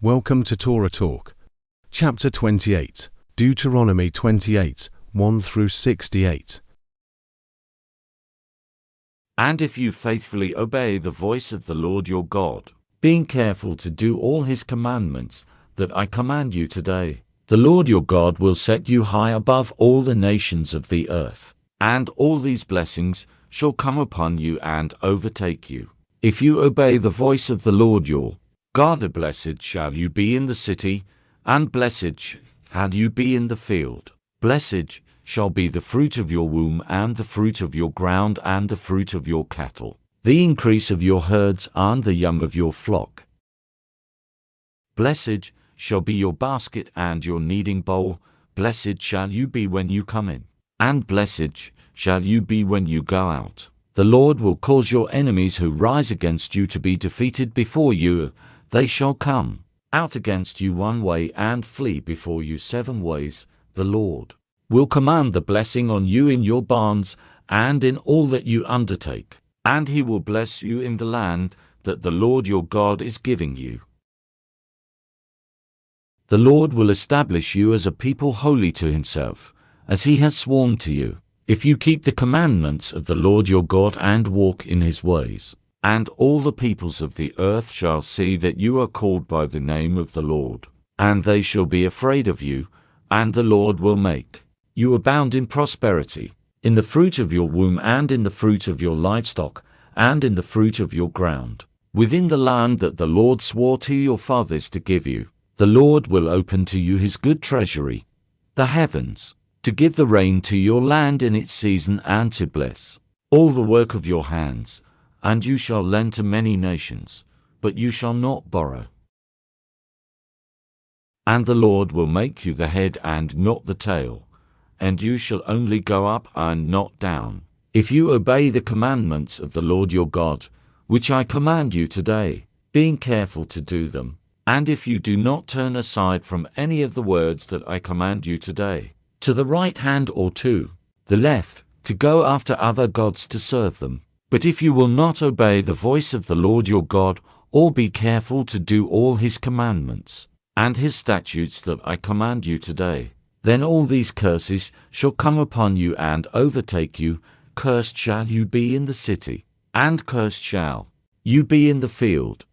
Welcome to Torah Talk, Chapter 28, Deuteronomy 28, 1 through 68. And if you faithfully obey the voice of the Lord your God, being careful to do all his commandments that I command you today, the Lord your God will set you high above all the nations of the earth, and all these blessings shall come upon you and overtake you. If you obey the voice of the Lord your God, blessed shall you be in the city, and blessed shall you be in the field. Blessed shall be the fruit of your womb, and the fruit of your ground, and the fruit of your cattle, the increase of your herds, and the young of your flock. Blessed shall be your basket and your kneading bowl. Blessed shall you be when you come in, and blessed shall you be when you go out. The Lord will cause your enemies who rise against you to be defeated before you. They shall come out against you one way and flee before you 7 ways. The Lord will command the blessing on you in your barns and in all that you undertake, and he will bless you in the land that the Lord your God is giving you. The Lord will establish you as a people holy to himself, as he has sworn to you, if you keep the commandments of the Lord your God and walk in his ways. And all the peoples of the earth shall see that you are called by the name of the Lord, and they shall be afraid of you, and the Lord will make you abound in prosperity, in the fruit of your womb, and in the fruit of your livestock, and in the fruit of your ground, within the land that the Lord swore to your fathers to give you. The Lord will open to you his good treasury, the heavens, to give the rain to your land in its season, and to bless all the work of your hands. And you shall lend to many nations, but you shall not borrow. And the Lord will make you the head and not the tail, and you shall only go up and not down, if you obey the commandments of the Lord your God, which I command you today, being careful to do them. And if you do not turn aside from any of the words that I command you today, to the right hand or to the left, to go after other gods to serve them. But if you will not obey the voice of the Lord your God, or be careful to do all his commandments and his statutes that I command you today, then all these curses shall come upon you and overtake you. Cursed shall you be in the city, and cursed shall you be in the field.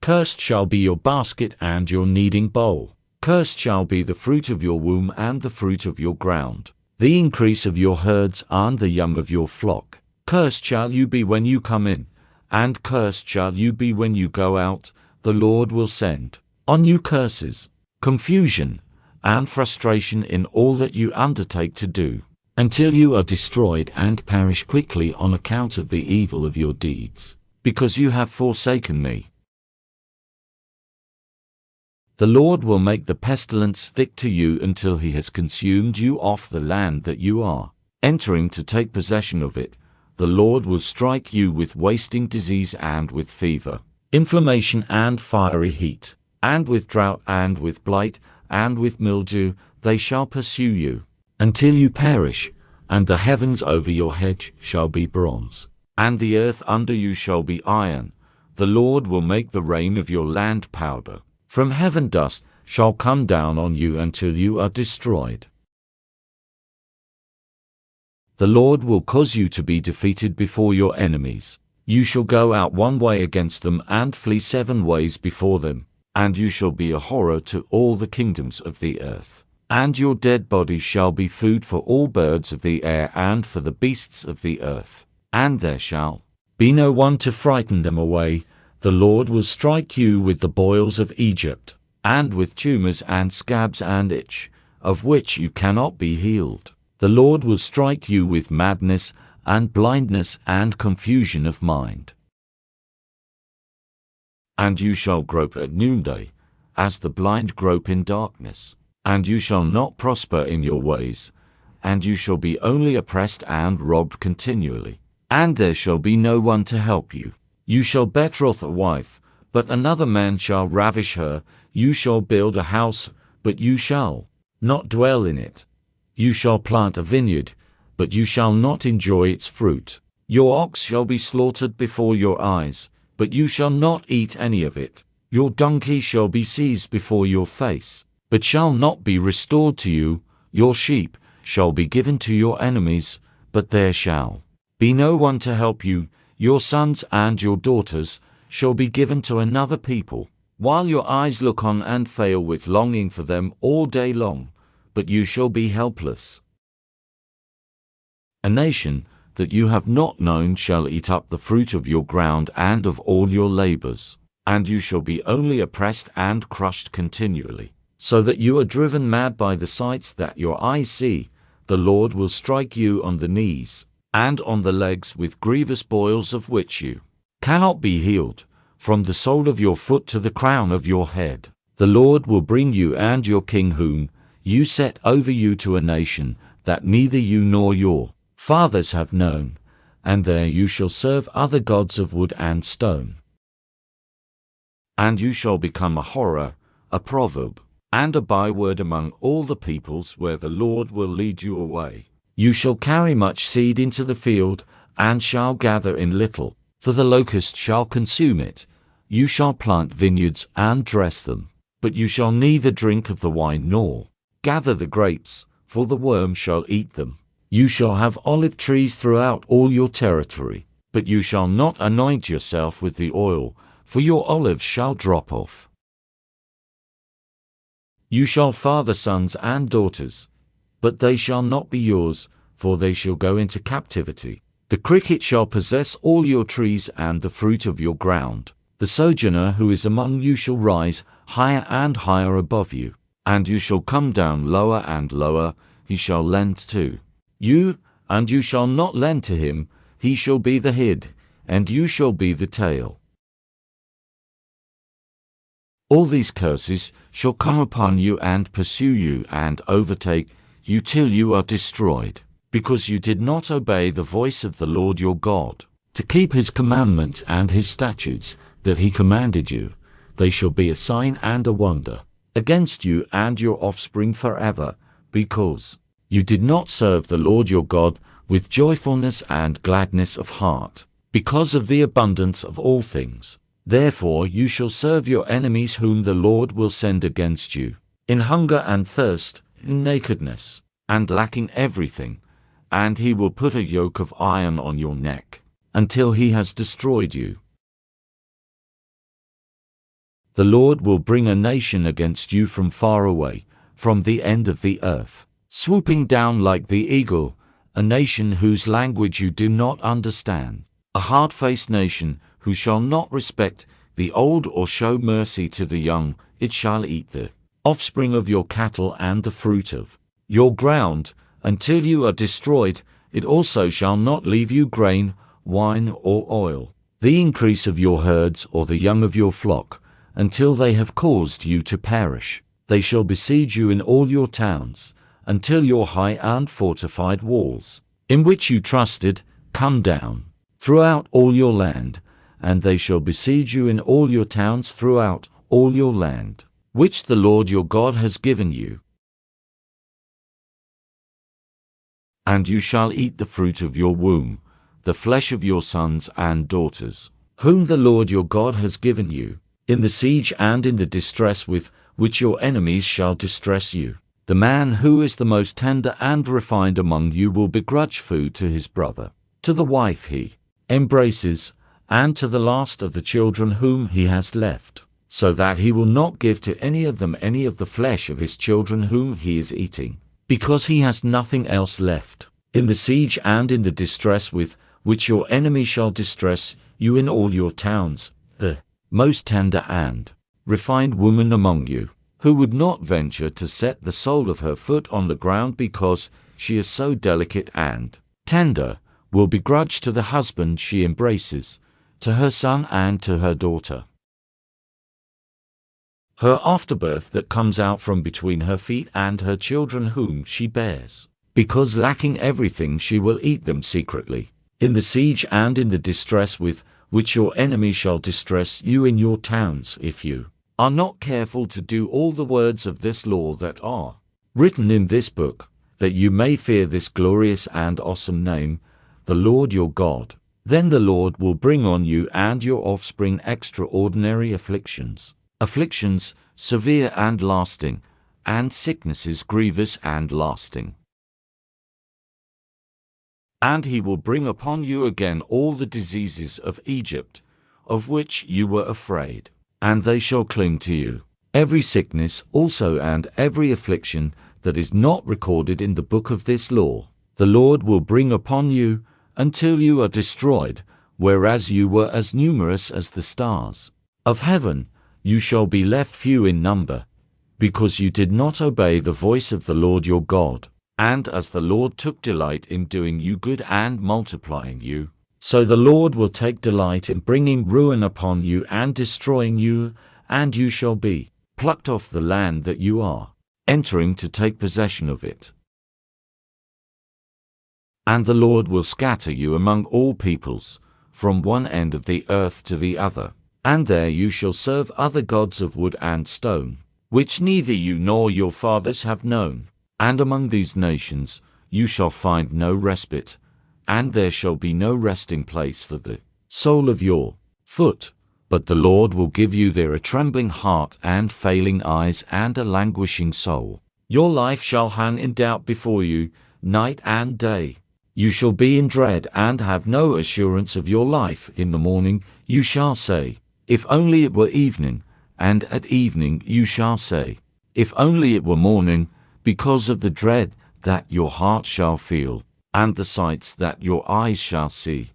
Cursed shall be your basket and your kneading bowl. Cursed shall be the fruit of your womb and the fruit of your ground, the increase of your herds and the young of your flock. Cursed shall you be when you come in, and cursed shall you be when you go out. The Lord will send on you curses, confusion, and frustration in all that you undertake to do, until you are destroyed and perish quickly on account of the evil of your deeds, because you have forsaken me. The Lord will make the pestilence stick to you until he has consumed you off the land that you are entering to take possession of it. The Lord will strike you with wasting disease and with fever, inflammation and fiery heat, and with drought and with blight and with mildew. They shall pursue you until you perish, and the heavens over your head shall be bronze, and the earth under you shall be iron. The Lord will make the rain of your land powder. From heaven dust shall come down on you until you are destroyed. The Lord will cause you to be defeated before your enemies. You shall go out one way against them and flee 7 ways before them, and you shall be a horror to all the kingdoms of the earth. And your dead bodies shall be food for all birds of the air and for the beasts of the earth. And there shall be no one to frighten them away. The Lord will strike you with the boils of Egypt, and with tumors and scabs and itch, of which you cannot be healed. The Lord will strike you with madness and blindness and confusion of mind. And you shall grope at noonday, as the blind grope in darkness. And you shall not prosper in your ways, and you shall be only oppressed and robbed continually. And there shall be no one to help you. You shall betroth a wife, but another man shall ravish her. You shall build a house, but you shall not dwell in it. You shall plant a vineyard, but you shall not enjoy its fruit. Your ox shall be slaughtered before your eyes, but you shall not eat any of it. Your donkey shall be seized before your face, but shall not be restored to you. Your sheep shall be given to your enemies, but there shall be no one to help you. Your sons and your daughters shall be given to another people, while your eyes look on and fail with longing for them all day long, but you shall be helpless. A nation that you have not known shall eat up the fruit of your ground and of all your labors, and you shall be only oppressed and crushed continually, so that you are driven mad by the sights that your eyes see. The Lord will strike you on the knees and on the legs with grievous boils of which you cannot be healed, from the sole of your foot to the crown of your head. The Lord will bring you and your king whom you set over you to a nation that neither you nor your fathers have known, and there you shall serve other gods of wood and stone. And you shall become a horror, a proverb, and a byword among all the peoples where the Lord will lead you away. You shall carry much seed into the field, and shall gather in little, for the locust shall consume it. You shall plant vineyards and dress them, but you shall neither drink of the wine nor gather the grapes, for the worm shall eat them. You shall have olive trees throughout all your territory, but you shall not anoint yourself with the oil, for your olives shall drop off. You shall father sons and daughters, but they shall not be yours, for they shall go into captivity. The cricket shall possess all your trees and the fruit of your ground. The sojourner who is among you shall rise higher and higher above you, and you shall come down lower and lower. He shall lend to you, and you shall not lend to him. He shall be the head, and you shall be the tail. All these curses shall come upon you and pursue you and overtake you till you are destroyed, because you did not obey the voice of the Lord your God, to keep his commandments and his statutes that he commanded you. They shall be a sign and a wonder against you and your offspring forever, because you did not serve the Lord your God with joyfulness and gladness of heart, because of the abundance of all things. Therefore you shall serve your enemies whom the Lord will send against you, in hunger and thirst, in nakedness, and lacking everything, and he will put a yoke of iron on your neck, until he has destroyed you. The Lord will bring a nation against you from far away, from the end of the earth, swooping down like the eagle, a nation whose language you do not understand, a hard-faced nation who shall not respect the old or show mercy to the young. It shall eat the offspring of your cattle and the fruit of your ground, until you are destroyed. It also shall not leave you grain, wine, or oil, the increase of your herds or the young of your flock, until they have caused you to perish. They shall besiege you in all your towns, until your high and fortified walls, in which you trusted, come down, throughout all your land, and they shall besiege you in all your towns throughout all your land, which the Lord your God has given you. And you shall eat the fruit of your womb, the flesh of your sons and daughters, whom the Lord your God has given you, in the siege and in the distress with which your enemies shall distress you. The man who is the most tender and refined among you will begrudge food to his brother, to the wife he embraces, and to the last of the children whom he has left, so that he will not give to any of them any of the flesh of his children whom he is eating, because he has nothing else left. In the siege and in the distress with which your enemy shall distress you in all your towns, the most tender and refined woman among you, who would not venture to set the sole of her foot on the ground because she is so delicate and tender, will begrudge to the husband she embraces, to her son and to her daughter, her afterbirth that comes out from between her feet and her children whom she bears, because lacking everything she will eat them secretly. In the siege and in the distress with which your enemy shall distress you in your towns, if you are not careful to do all the words of this law that are written in this book, that you may fear this glorious and awesome name, the Lord your God, then the Lord will bring on you and your offspring extraordinary afflictions, afflictions, severe and lasting, and sicknesses grievous and lasting. And he will bring upon you again all the diseases of Egypt, of which you were afraid, and they shall cling to you. Every sickness also and every affliction that is not recorded in the book of this law, the Lord will bring upon you until you are destroyed, whereas you were as numerous as the stars of heaven. You shall be left few in number, because you did not obey the voice of the Lord your God. And as the Lord took delight in doing you good and multiplying you, so the Lord will take delight in bringing ruin upon you and destroying you, and you shall be plucked off the land that you are entering to take possession of it. And the Lord will scatter you among all peoples, from one end of the earth to the other, and there you shall serve other gods of wood and stone, which neither you nor your fathers have known. And among these nations you shall find no respite, and there shall be no resting place for the sole of your foot. But the Lord will give you there a trembling heart and failing eyes and a languishing soul. Your life shall hang in doubt before you, night and day. You shall be in dread and have no assurance of your life. In the morning you shall say, if only it were evening, and at evening you shall say, if only it were morning, because of the dread that your heart shall feel, and the sights that your eyes shall see.